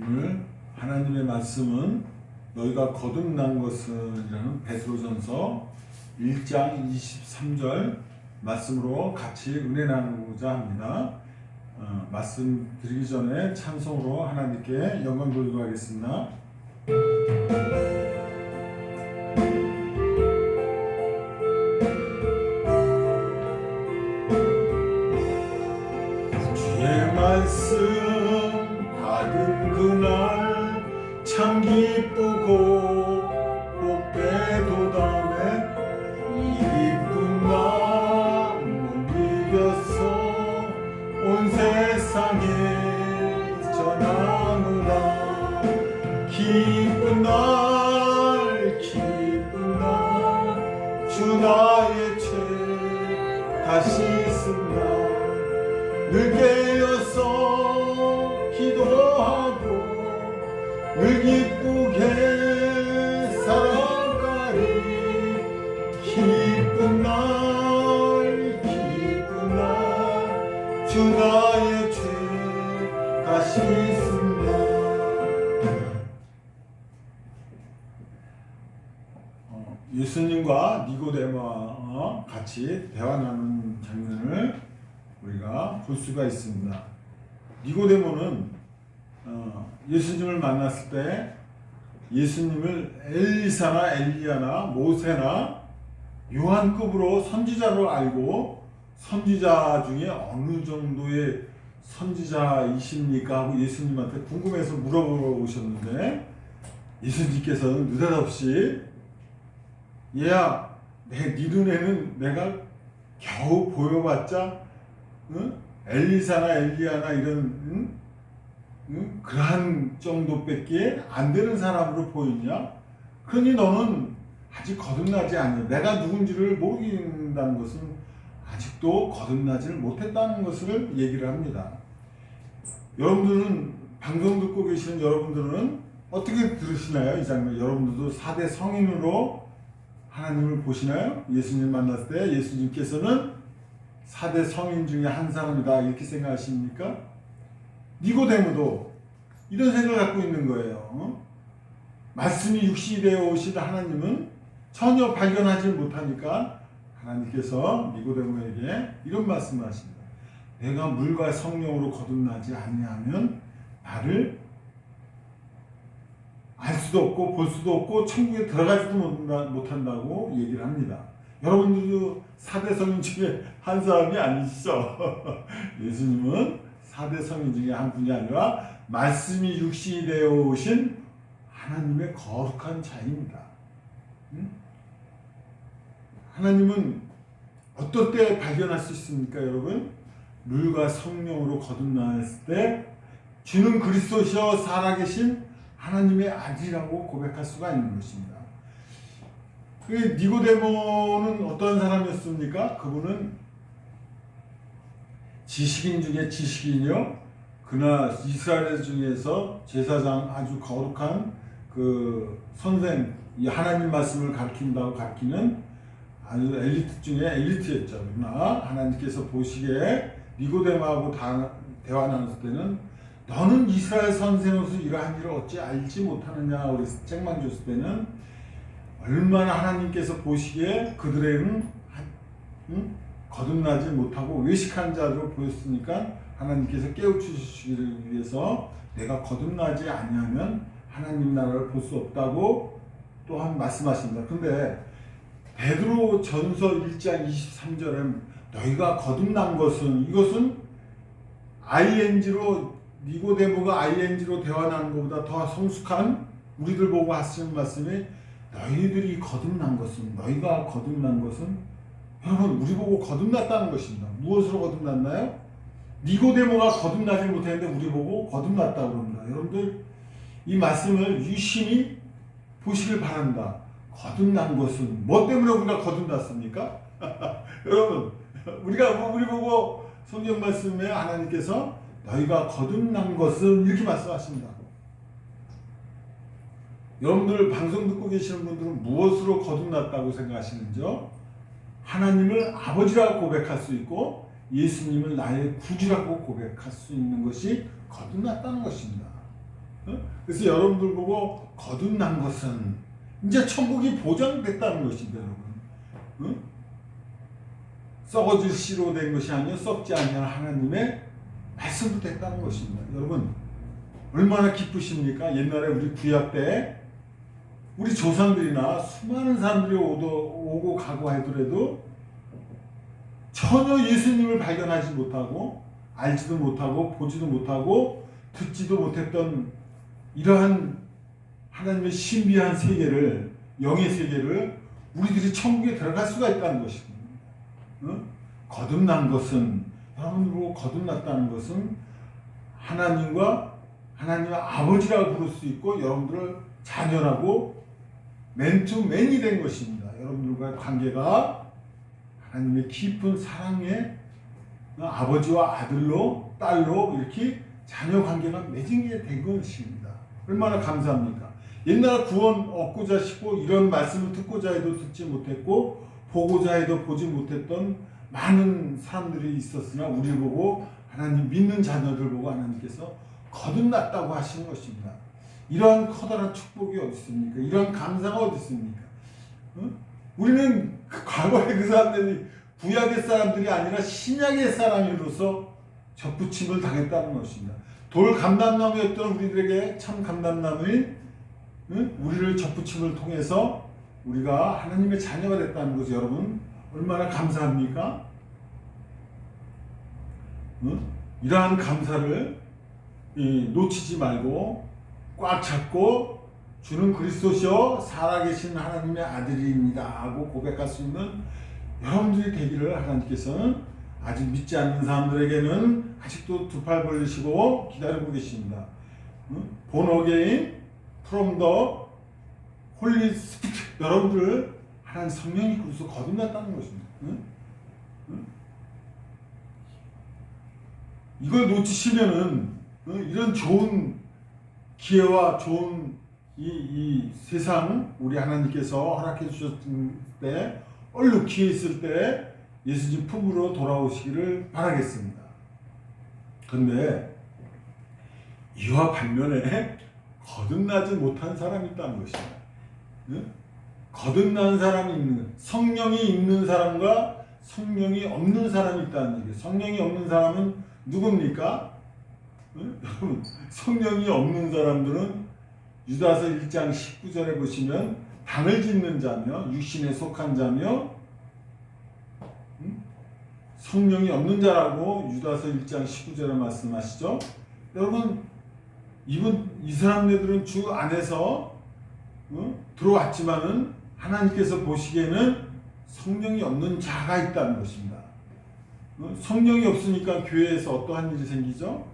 오늘 하나님의 말씀은 너희가 거듭난 것은이라는 베드로전서 1장 23절 말씀으로 같이 은혜 나누고자 합니다. 말씀 드리기 전에 찬송으로 하나님께 영광 돌리고 하겠습니다. 주의 말씀 받은 그날 참 기쁘고 복되도다네 이 기쁜 마음 이겨서 온 세상에 전하노라. 기쁜 날 주 나의 죄 다시 쓴다. 늘 깨어서 기도하고 늘 기쁘게 살아가리. 기쁜 날 주 나의 죄 다시 쓴다. 예수님과 니고데모와 같이 대화 나누는 장면을 우리가 볼 수가 있습니다. 니고데모는 예수님을 만났을 때 예수님을 엘리사나 엘리야나 모세나 요한급으로 선지자로 알고 선지자 중에 어느 정도의 선지자이십니까 하고 예수님한테 궁금해서 물어보셨는데 예수님께서는 느닷없이 얘야 네 눈에는 내가 겨우 보여봤자 엘리사나 엘리야나 이런 그러한 정도밖에 안 되는 사람으로 보이냐? 그러니 너는 아직 거듭나지 않냐? 내가 누군지를 모른다는 것은 아직도 거듭나지를 못했다는 것을 얘기를 합니다. 여러분들은 방송 듣고 계시는 여러분들은 어떻게 들으시나요? 이 장면 여러분들도 4대 성인으로 하나님을 보시나요? 예수님 만났을 때 예수님께서는 4대 성인 중에 한 사람이다 이렇게 생각하십니까? 니고데모도 이런 생각을 갖고 있는 거예요. 말씀이 육신이 되어 오신 하나님은 전혀 발견하지 못하니까 하나님께서 니고데모에게 이런 말씀을 하십니다. 내가 물과 성령으로 거듭나지 아니하면 나를 알 수도 없고 볼 수도 없고 천국에 들어가지도 못한다고 얘기를 합니다. 여러분들도 4대 성인 중에 한 사람이 아니시죠? 예수님은 4대 성인 중에 한 분이 아니라 말씀이 육신이 되어 오신 하나님의 거룩한 자입니다. 하나님은 어떨 때 발견할 수 있습니까, 여러분? 물과 성령으로 거듭났을 때 주는 그리스도시여 살아계신 하나님의 아들이라고 고백할 수가 있는 것입니다. 니고데모는 어떤 사람이었습니까? 그분은 지식인 중에 지식인이요. 그러나 이스라엘 중에서 제사장 아주 거룩한 그 선생, 이 하나님 말씀을 가르치는 아주 엘리트 중에 엘리트였죠. 그러나 하나님께서 보시기에 니고데모하고 대화 나눴을 때는 너는 이스라엘 선생으로서 이러한 일을 어찌 알지 못하느냐 우리 책만 줬을 때는 얼마나 하나님께서 보시기에 그들에는 거듭나지 못하고 외식한 자로 보였으니까 하나님께서 깨우치시기를 위해서 내가 거듭나지 아니하면 하나님 나라를 볼 수 없다고 또한 말씀하십니다. 그런데 베드로 전서 1장 23절에 너희가 거듭난 것은 이것은 ING로 니고데모가 ING로 대화 나누는 것보다 더 성숙한 우리들 보고 하시는 말씀이 너희들이 거듭난 것은 너희가 거듭난 것은 여러분 우리 보고 거듭났다는 것입니다. 무엇으로 거듭났나요? 니고데모가 거듭나지 못했는데 우리 보고 거듭났다고 합니다. 여러분들 이 말씀을 유심히 보시길 바랍니다. 거듭난 것은 뭐 때문에 우리가 거듭났습니까? 여러분 우리 보고 성경 말씀에 하나님께서 너희가 거듭난 것은 이렇게 말씀하십니다. 여러분들 방송 듣고 계시는 분들은 무엇으로 거듭났다고 생각하시는지요? 하나님을 아버지라고 고백할 수 있고 예수님을 나의 구주라고 고백할 수 있는 것이 거듭났다는 것입니다. 그래서 여러분들 보고 거듭난 것은 이제 천국이 보장됐다는 것입니다, 여러분. 썩어질 씨로 된 것이 아니요 썩지 않는 하나님의 말씀도 됐다는 것입니다. 여러분 얼마나 기쁘십니까? 옛날에 우리 구약 때 우리 조상들이나 수많은 사람들이 오고 가고 하더라도 전혀 예수님을 발견하지 못하고 알지도 못하고 보지도 못하고 듣지도 못했던 이러한 하나님의 신비한 세계를, 영의 세계를 우리들이 천국에 들어갈 수가 있다는 것입니다. 거듭난 것은, 여러분들 보고 거듭났다는 것은 하나님과 하나님의 아버지라고 부를 수 있고 여러분들을 자녀라고 맨투맨이 된 것입니다. 여러분들과의 관계가 하나님의 깊은 사랑의 아버지와 아들로, 딸로 이렇게 자녀 관계가 맺은 게 된 것입니다. 얼마나 감사합니까? 옛날 구원 얻고자 싶고 이런 말씀을 듣고자 해도 듣지 못했고 보고자 해도 보지 못했던 많은 사람들이 있었으나 우리를 보고 하나님 믿는 자녀들 보고 하나님께서 거듭났다고 하시는 것입니다. 이러한 커다란 축복이 어디 있습니까? 이러한 감사가 어디 있습니까? 우리는 과거의 그 사람들이 구약의 사람들이 아니라 신약의 사람으로서 접붙임을 당했다는 것입니다. 돌 감람나무였던 우리들에게 참 감람나무인 우리를 접붙임을 통해서 우리가 하나님의 자녀가 됐다는 것을 여러분 얼마나 감사합니까? 이러한 감사를 놓치지 말고 꽉 잡고 주는 그리스도시요 살아계신 하나님의 아들입니다 하고 고백할 수 있는 여러분들이 되기를 하나님께서는 아직 믿지 않는 사람들에게는 아직도 두 팔 벌리시고 기다리고 계십니다. Born again from the Holy Spirit. 여러분들 하나님 성령이 그리스도 거듭났다는 것입니다. 이걸 놓치시면은 이런 좋은 기회와 좋은 이 세상 우리 하나님께서 허락해 주셨을 때 얼른 기회 있을 때 예수님 품으로 돌아오시기를 바라겠습니다. 그런데 이와 반면에 거듭나지 못한 사람이 있다는 것입니다. 거듭난 사람이 있는, 성령이 있는 사람과 성령이 없는 사람이 있다는 얘기예요. 성령이 없는 사람은 누굽니까? 여러분, 성령이 없는 사람들은 유다서 1장 19절에 보시면 당을 짓는 자며 육신에 속한 자며 성령이 없는 자라고 유다서 1장 19절에 말씀하시죠. 여러분 이 사람들은 주 안에서 들어왔지만은 하나님께서 보시기에는 성령이 없는 자가 있다는 것입니다. 성령이 없으니까 교회에서 어떠한 일이 생기죠?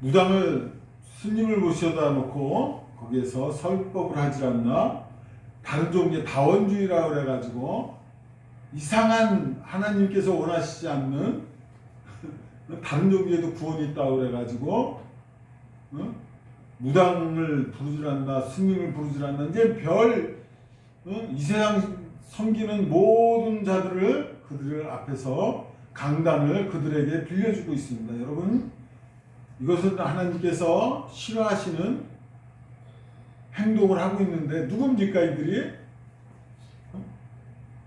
무당을 스님을 모셔다 놓고 거기에서 설법을 하지 않나? 다른 종류의 다원주의라고 그래가지고 이상한 하나님께서 원하시지 않는 다른 종교에도 구원이 있다고 그래가지고 무당을 부르질 않나 스님을 부르질 않나 이제 이 세상 섬기는 모든 자들을 그들 앞에서 강단을 그들에게 빌려주고 있습니다. 여러분 이것은 하나님께서 싫어하시는 행동을 하고 있는데 누굽니까 이들이?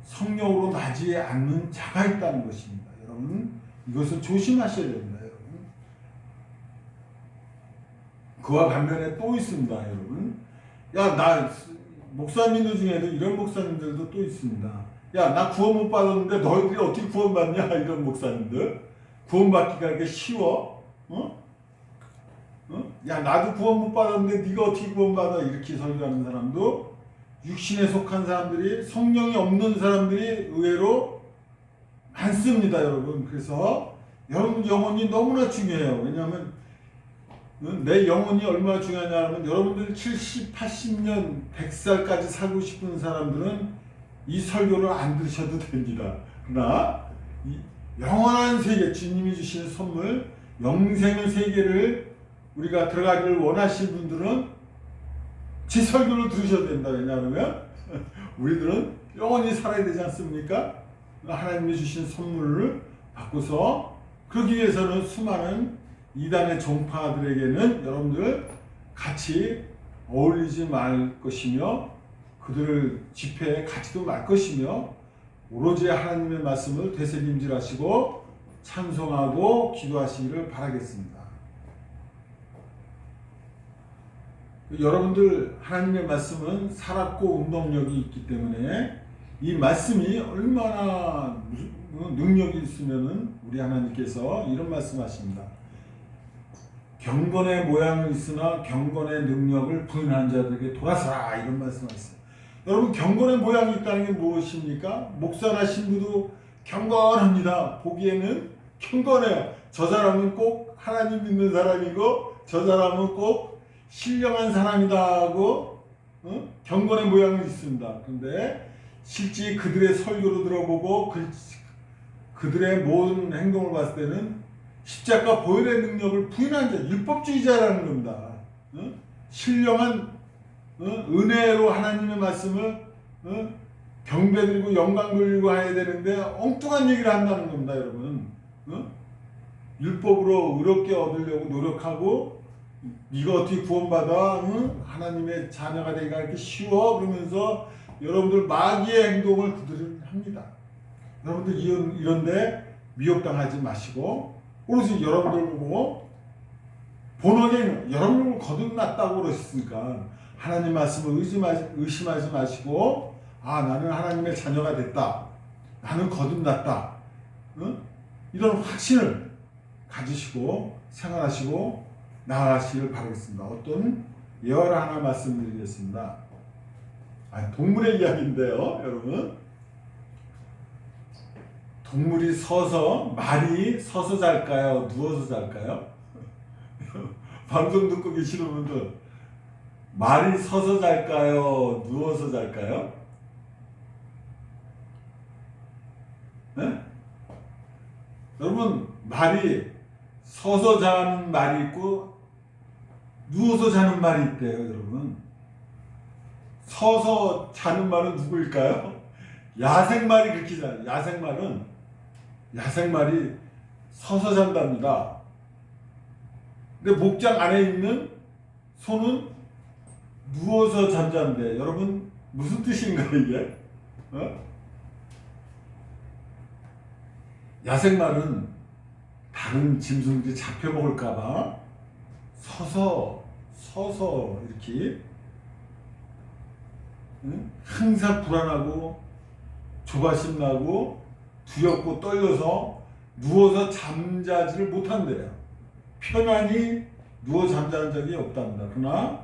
성령으로 나지 않는 자가 있다는 것입니다. 여러분 이것을 조심하셔야 됩니다. 여러분 그와 반면에 또 있습니다. 여러분 나 목사님들 중에도 이런 목사님들도 또 있습니다. 나 구원 못 받았는데 너희들이 어떻게 구원받냐 이런 목사님들 구원받기가 이렇게 쉬워? 나도 구원 못 받았는데 네가 어떻게 구원받아 이렇게 설교하는 사람도 육신에 속한 사람들이 성령이 없는 사람들이 의외로 많습니다. 여러분 그래서 여러분 영혼이 너무나 중요해요. 왜냐하면 내 영혼이 얼마나 중요하냐면 여러분들 70, 80년, 100살까지 살고 싶은 사람들은 이 설교를 안 들으셔도 됩니다. 그러나 이 영원한 세계 주님이 주시는 선물 영생의 세계를 우리가 들어가기를 원하시는 분들은 제 설교를 들으셔야 된다. 왜냐하면 우리들은 영원히 살아야 되지 않습니까? 하나님이 주신 선물을 받고서 그러기 위해서는 수많은 이단의 종파들에게는 여러분들 같이 어울리지 말 것이며 그들을 집회에 같이도 말 것이며 오로지 하나님의 말씀을 되새김질하시고 찬송하고 기도하시기를 바라겠습니다. 여러분들 하나님의 말씀은 살았고 운동력이 있기 때문에 이 말씀이 얼마나 능력이 있으면은 우리 하나님께서 이런 말씀하십니다. 경건의 모양은 있으나 경건의 능력을 부인한 자들에게 돌아서라 이런 말씀하셨어요. 여러분 경건의 모양이 있다는 게 무엇입니까? 목사나 신부도 경건합니다. 보기에는 경건해요. 저 사람은 꼭 하나님 믿는 사람이고 저 사람은 꼭 신령한 사람이다 하고 경건의 모양은 있습니다. 그런데 실제 그들의 설교를 들어보고 그들의 모든 행동을 봤을 때는 십자가 보혈의 능력을 부인한 자, 율법주의자라는 겁니다. 신령한 은혜로 하나님의 말씀을 경배드리고 영광 돌리고 해야 되는데 엉뚱한 얘기를 한다는 겁니다, 여러분. 율법으로 의롭게 얻으려고 노력하고 네가 어떻게 구원받아? 하나님의 자녀가 되기가 이렇게 쉬워? 그러면서 여러분들 마귀의 행동을 그들은 합니다. 여러분들 이런데 미혹당하지 마시고 오로지 여러분들 보고 본어게는 여러분을 거듭났다고 그러셨으니까 하나님 말씀을 의심하지 마시고 나는 하나님의 자녀가 됐다. 나는 거듭났다. 이런 확신을 가지시고 생활하시고 나아가시길 바라겠습니다. 어떤 예화를 하나 말씀드리겠습니다. 동물의 이야기인데요, 여러분. 동물이 말이 서서 잘까요? 누워서 잘까요? 방송 듣고 계시는 분들, 말이 서서 잘까요? 누워서 잘까요? 네? 여러분, 말이 서서 자는 말이 있고 누워서 자는 말이 있대요, 여러분. 서서 자는 말은 누구일까요? 야생말이 그렇게 자요. 야생말이 서서 잔답니다. 근데 목장 안에 있는 소는 누워서 잠자는데 여러분 무슨 뜻인가요 이게? 야생말은 다른 짐승들이 잡혀먹을까봐 서서 이렇게 항상 불안하고 조바심 나고 두렵고 떨려서 누워서 잠자지를 못한대요. 편안히 누워 잠자는 적이 없답니다. 그러나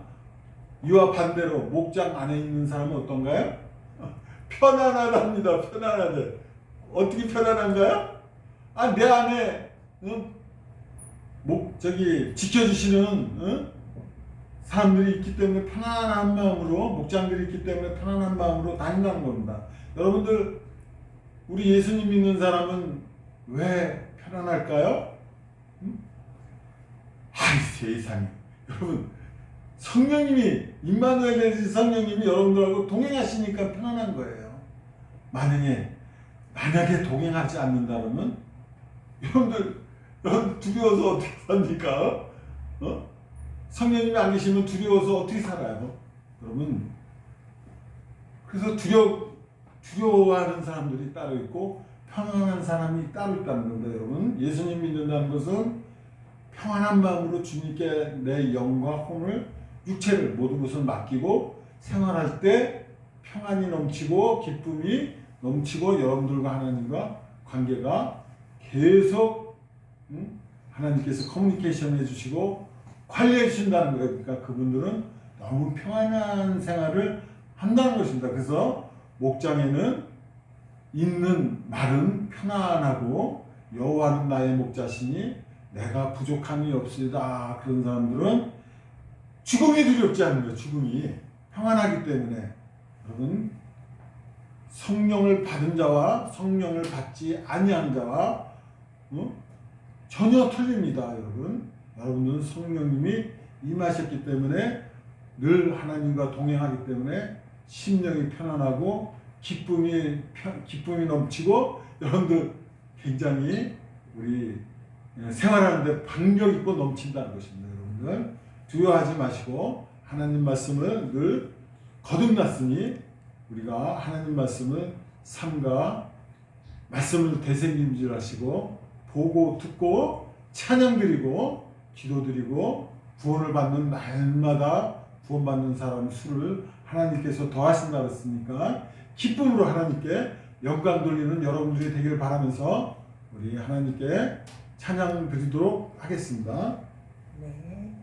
이와 반대로 목장 안에 있는 사람은 어떤가요? 편안하답니다. 편안하대. 어떻게 편안한가요? 내 안에 지켜주시는 사람들이 있기 때문에 편안한 마음으로, 목장들이 있기 때문에 편안한 마음으로 다닌다는 겁니다. 여러분들, 우리 예수님 믿는 사람은 왜 편안할까요? 세상에. 여러분, 성령님이, 임마누엘 되신 성령님이 여러분들하고 동행하시니까 편안한 거예요. 만약에 동행하지 않는다면 여러분 두려워서 어떻게 삽니까? 성령님이 안 계시면 두려워서 어떻게 살아요? 여러분, 그래서 두려워하는 사람들이 따로 있고 평안한 사람이 따로 있다는 겁니다. 여러분, 예수님 믿는다는 것은 평안한 마음으로 주님께 내 영과 혼을, 육체를, 모든 것을 맡기고 생활할 때 평안이 넘치고 기쁨이 넘치고 여러분들과 하나님과 관계가 계속 하나님께서 커뮤니케이션 해주시고 관리해 주신다는 거예요. 그러니까 그분들은 너무 평안한 생활을 한다는 것입니다. 그래서 목장에는 있는 말은 편안하고 여호와는 나의 목자시니 내가 부족함이 없으리다. 그런 사람들은 죽음이 두렵지 않은 거예요. 죽음이 평안하기 때문에. 여러분, 성령을 받은 자와 성령을 받지 아니한 자와 전혀 틀립니다. 여러분들은 성령님이 임하셨기 때문에 늘 하나님과 동행하기 때문에 심령이 편안하고 기쁨이 넘치고 여러분들 굉장히 우리 생활하는데 박력 있고 넘친다는 것입니다. 여러분들 두려워하지 마시고 하나님 말씀을 늘 거듭났으니 우리가 하나님 말씀을 삼가 말씀을 되새김질하시고 보고 듣고 찬양드리고 기도드리고 구원을 받는 날마다 구원받는 사람 수를 하나님께서 더하신다고 했으니까 기쁨으로 하나님께 영광 돌리는 여러분들이 되기를 바라면서 우리 하나님께 찬양 드리도록 하겠습니다. 네.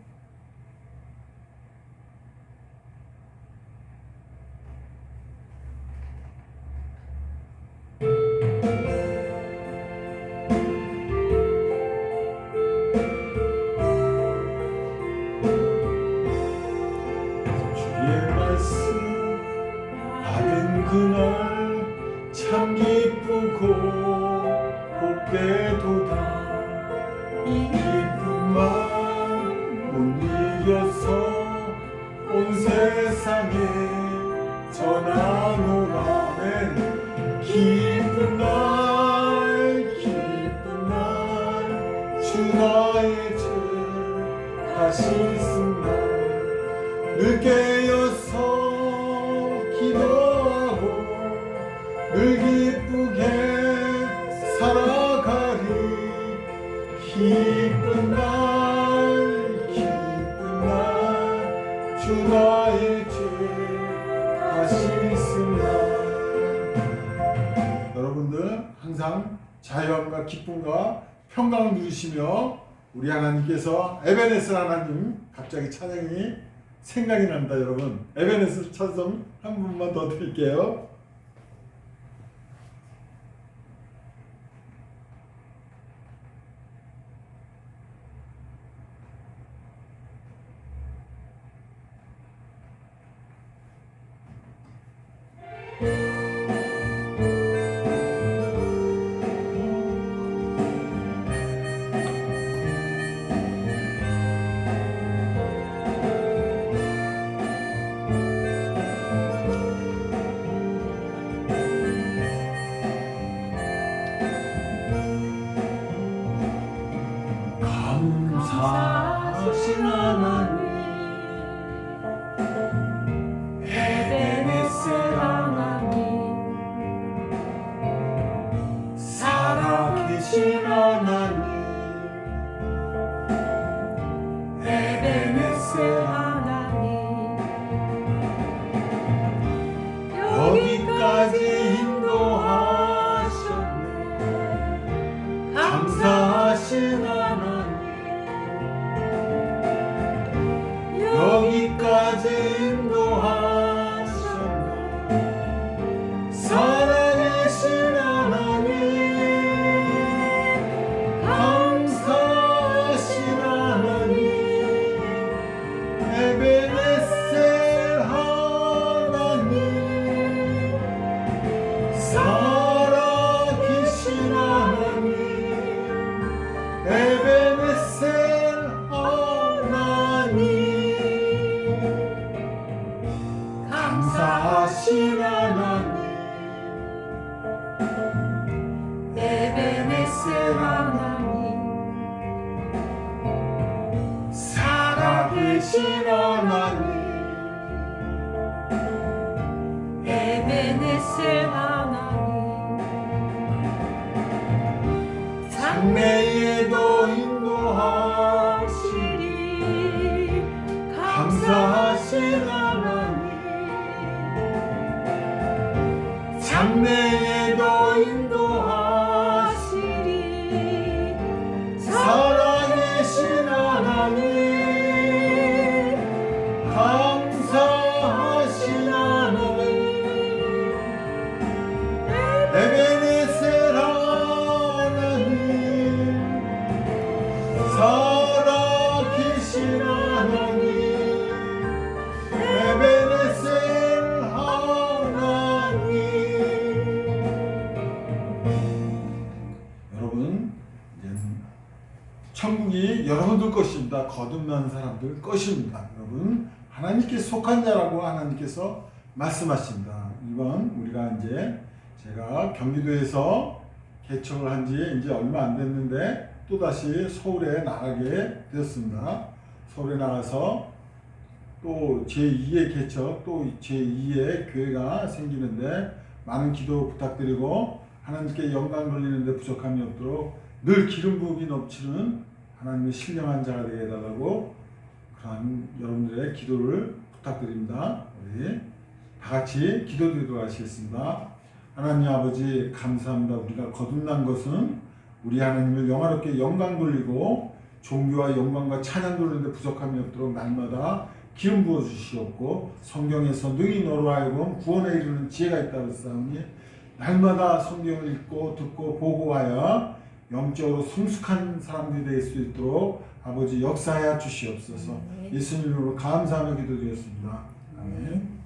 주의 말씀 받은 그날 참 기쁘고 복되도다. 이 기쁨만 못 이겨서 온 세상에 전하노라. 기쁜 날 주 나의 죄 다시 쓴다. 늘 깨어서 기도하고 늘 기쁘게 살아가리. 기쁜 날 주 나의 죄 다시 쓴다. 여러분들 항상 자유함과 기쁨과 평강을 누리시며 우리 하나님께서 에베네스 하나님 갑자기 찬양이 생각이 납니다. 여러분 에베네스 찬송 한 분만 더 드릴게요. 감사하신 하나님 에베네스 하나님 살아계신 하나님 에베네스 하나님 여기까지 인도하셨네. 감사하신 하나님 여기까지 인도하셨네. 살아계신 하나님 감사하신 하나님 에베네셀 하나님 살아계신 하나님 에베네셀 하나님 감사하신 하나님 에베네셀 하나님 살아계신 하나님 에베네셀 하나님 장래에도 인도하시리. 감사하신 하나님 장래에도 인도하시리. 살아계신 하나님 감사하신 하나님 에베네셀 하나님 살아계신 하나님 에베네셀 하나님. 여러분 이제 천국이 여러분들 것입니다. 거듭난 사람들 것입니다. 여러분 하나님께 속한 자라고 하나님께서 말씀하십니다. 이번 우리가 이제 제가 경기도에서 개척을 한 지 이제 얼마 안 됐는데 또다시 서울에 나가게 되었습니다. 서울에 나가서 또 제2의 개척, 또 제2의 교회가 생기는데 많은 기도 부탁드리고 하나님께 영광 돌리는데 부족함이 없도록 늘 기름 부음이 넘치는 하나님의 신령한 자가 되게 해달라고 그런 여러분들의 기도를 부탁드립니다. 우리 다 같이 기도드리도록 하시겠습니다. 하나님 아버지 감사합니다. 우리가 거듭난 것은 우리 하나님을 영화롭게 영광 돌리고 종교와 영광과 찬양 돌리는데 부족함이 없도록 날마다 기름 부어 주시옵고 성경에서 능히 너로 하여금 구원에 이르는 지혜가 있다고 했사오니 날마다 성경을 읽고 듣고 보고하여 영적으로 성숙한 사람들이 될 수 있도록 아버지 역사하여 주시옵소서. 예수님 이름으로 감사하며 기도드렸습니다. 아멘.